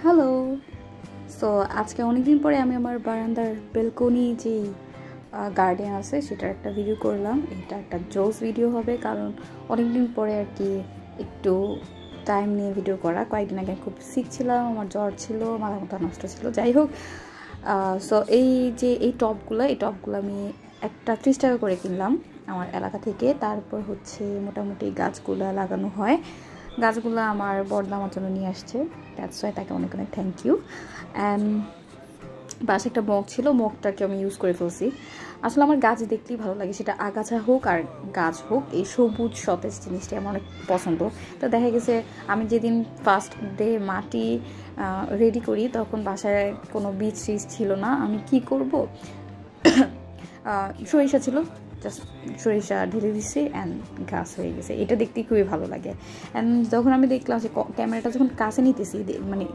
Hello. So আজকে অনেকদিন পরে আমি আমার বারান্দার বেলকনি যেই গার্ডেন আছে সেটার একটা ভিডিও করলাম। এটা একটা জোস ভিডিও হবে, কারণ অনেকদিন পরে আর কি একটু টাইম নিয়ে ভিডিও করা। কয়েকদিন আগে খুব সিক ছিলাম, আমার জ্বর ছিল, মাথা মাথা নষ্ট ছিল, যাই হোক। সো এই টবগুলো আমি একটা 30 টাকা করে কিনলাম আমার এলাকা থেকে। তারপর হচ্ছে মোটামুটি গাছগুলো লাগানো হয়। গাছগুলো আমার বড়দা আমার জন্য নিয়ে আসছে, দ্যাটস ওয়াই তাকে অনেক অনেক থ্যাংক ইউ। অ্যান্ড পাশে একটা মগ ছিল, মগটাকে আমি ইউজ করে ফেলছি। আসলে আমার গাছ দেখতেই ভালো লাগে, সেটা আগাছা হোক আর গাছ হোক, এই সবুজ সতেজ জিনিসটি আমার অনেক পছন্দ। তো দেখা গেছে আমি যেদিন ফার্স্ট ডে মাটি রেডি করি তখন বাসায় কোনো বীজ টিজ ছিল না। আমি কি করব, সরিষা ছিল, জাস্ট সরিষা ঢেলে দিচ্ছি অ্যান্ড গাছ হয়ে গেছে। এটা দেখতেই খুবই ভালো লাগে। অ্যান্ড যখন আমি দেখলাম যে ক্যামেরাটা যখন কাছে নিতেছি, মানে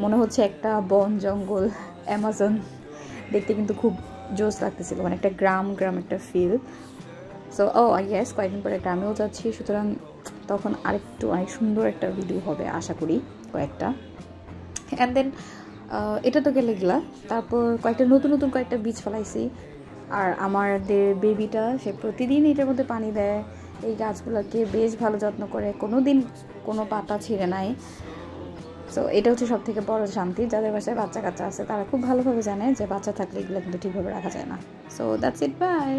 মনে হচ্ছে একটা বন জঙ্গল, অ্যামাজন দেখতে কিন্তু খুব জোস লাগতেছিল, মানে একটা গ্রাম একটা ফিল। সো ইয়েস, কয়েকদিন পরে গ্রামেও যাচ্ছি, সুতরাং তখন অনেক সুন্দর একটা ভিডিও হবে আশা করি, কয়েকটা। অ্যান্ড দেন এটা তো গেলে গেলা, তারপর নতুন কয়েকটা বীজ ফেলাইছি। আর আমাদের বেবিটা সে প্রতিদিন এটার মধ্যে পানি দেয়, এই গাছগুলোকে বেশ ভালো যত্ন করে, কোনো দিন কোনো পাতা ছিঁড়ে নাই। সো এটা হচ্ছে সব থেকে বড় শান্তি। যাদের বাসায় বাচ্চা কাচ্চা আছে তারা খুব ভালোভাবে জানে যে বাচ্চা থাকলে এগুলো কিন্তু ঠিকভাবে রাখা যায় না। So that's it, by.